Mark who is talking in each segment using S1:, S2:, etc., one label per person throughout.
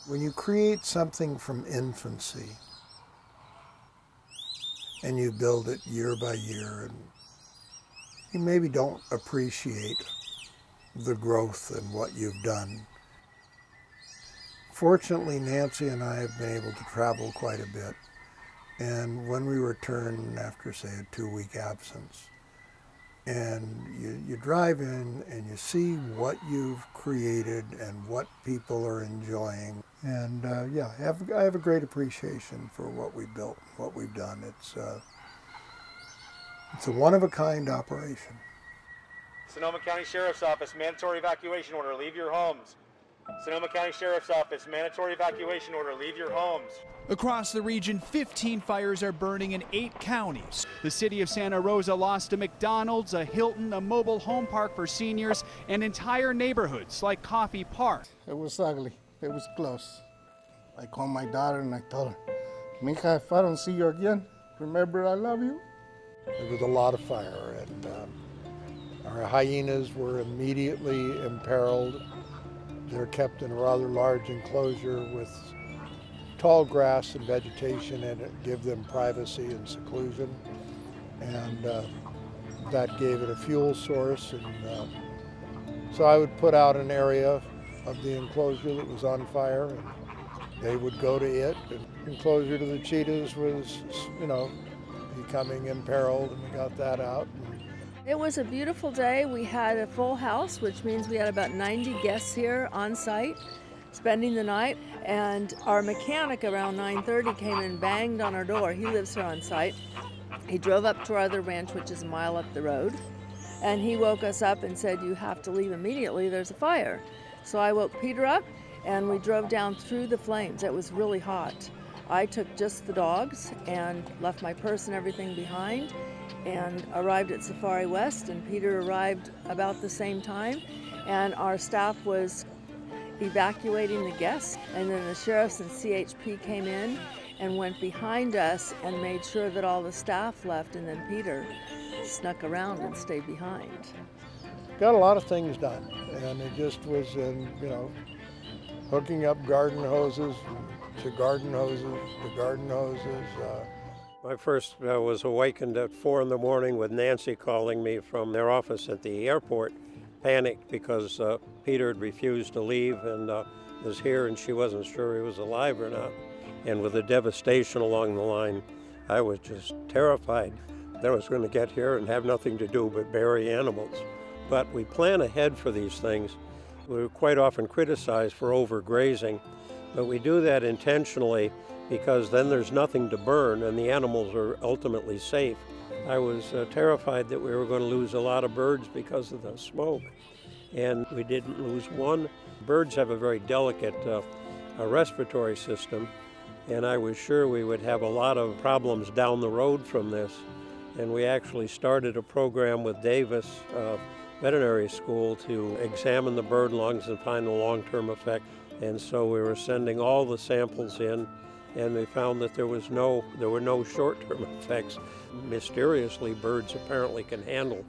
S1: When you create something from infancy and you build it year by year, and you maybe don't appreciate the growth and what you've done. Fortunately, Nancy and I have been able to travel quite a bit. And when we return after, say, a 2-week absence, and you drive in and you see what you've created and what people are enjoying. And yeah, I have a great appreciation for what we built, what we've done. It's a one-of-a-kind operation.
S2: Sonoma County Sheriff's Office, mandatory evacuation order, leave your homes. Sonoma County Sheriff's Office, mandatory evacuation order, leave your homes.
S3: Across the region, 15 fires are burning in 8 counties. The city of Santa Rosa lost a McDonald's, a Hilton, a mobile home park for seniors, and entire neighborhoods like Coffey Park.
S4: It was ugly. It was close. I called my daughter and I told her, Mija, if I don't see you again, remember I love you.
S1: There was a lot of fire, and our hyenas were immediately imperiled. They're kept in a rather large enclosure with tall grass and vegetation, and it give them privacy and seclusion. And that gave it a fuel source. And so I would put out an area of the enclosure that was on fire, and they would go to it. And enclosure to the cheetahs was, becoming imperiled, and we got that out.
S5: It was a beautiful day. We had a full house, which means we had about 90 guests here on site spending the night. And our mechanic around 9:30 came and banged on our door. He lives here on site. He drove up to our other ranch, which is a mile up the road. And he woke us up and said, you have to leave immediately, there's a fire. So I woke Peter up and we drove down through the flames. It was really hot. I took just the dogs and left my purse and everything behind and arrived at Safari West, and Peter arrived about the same time, and our staff was evacuating the guests, and then the sheriffs and CHP came in and went behind us and made sure that all the staff left, and then Peter snuck around and stayed behind.
S1: Got a lot of things done, and it just was, hooking up garden hoses to garden hoses to garden hoses.
S6: I first was awakened at 4 in the morning with Nancy calling me from their office at the airport, panicked because Peter had refused to leave and was here, and she wasn't sure he was alive or not. And with the devastation along the line, I was just terrified that I was going to get here and have nothing to do but bury animals. But we plan ahead for these things. We're quite often criticized for overgrazing, but we do that intentionally because then there's nothing to burn and the animals are ultimately safe. I was terrified that we were going to lose a lot of birds because of the smoke, and we didn't lose one. Birds have a very delicate respiratory system, and I was sure we would have a lot of problems down the road from this. And we actually started a program with Davis Veterinary School to examine the bird lungs and find the long-term effect. And so we were sending all the samples in, and we found that there were no short-term effects. Mysteriously, birds apparently can handle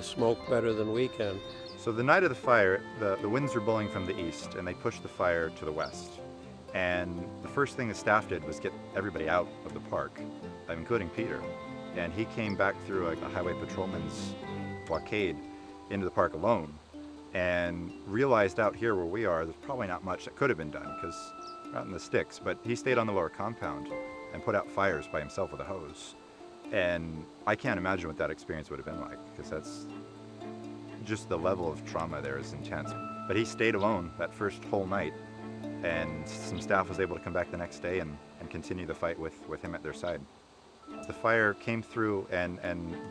S6: smoke better than we can.
S7: So the night of the fire, the winds were blowing from the east, and they pushed the fire to the west. And the first thing the staff did was get everybody out of the park, including Peter. And he came back through a highway patrolman's blockade into the park alone, and realized out here where we are, there's probably not much that could have been done because we're out in the sticks, but he stayed on the lower compound and put out fires by himself with a hose. And I can't imagine what that experience would have been like, because that's just the level of trauma there is intense. But he stayed alone that first whole night, and some staff was able to come back the next day and continue the fight with him at their side. The fire came through and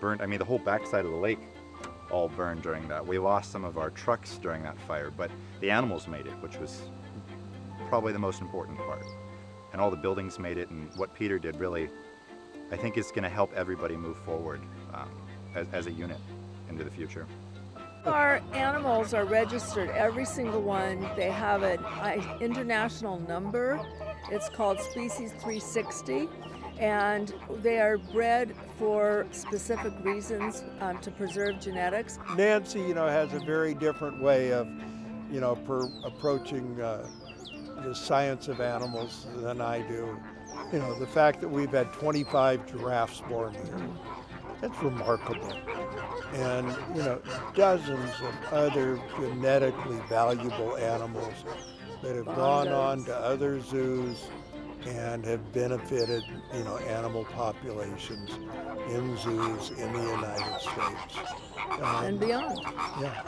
S7: burned, the whole backside of the lake all burned during that. We lost some of our trucks during that fire, but the animals made it, which was probably the most important part. And all the buildings made it, and what Peter did really, I think, is going to help everybody move forward as a unit into the future.
S5: Our animals are registered, every single one. They have an international number. It's called Species 360. And they are bred for specific reasons to preserve genetics.
S1: Nancy, has a very different way of, approaching the science of animals than I do. You know, the fact that we've had 25 giraffes born here, that's remarkable. And, you know, dozens of other genetically valuable animals that have gone on to other zoos and have benefited, you know, animal populations in zoos in the United States.
S5: And beyond.
S1: Yeah.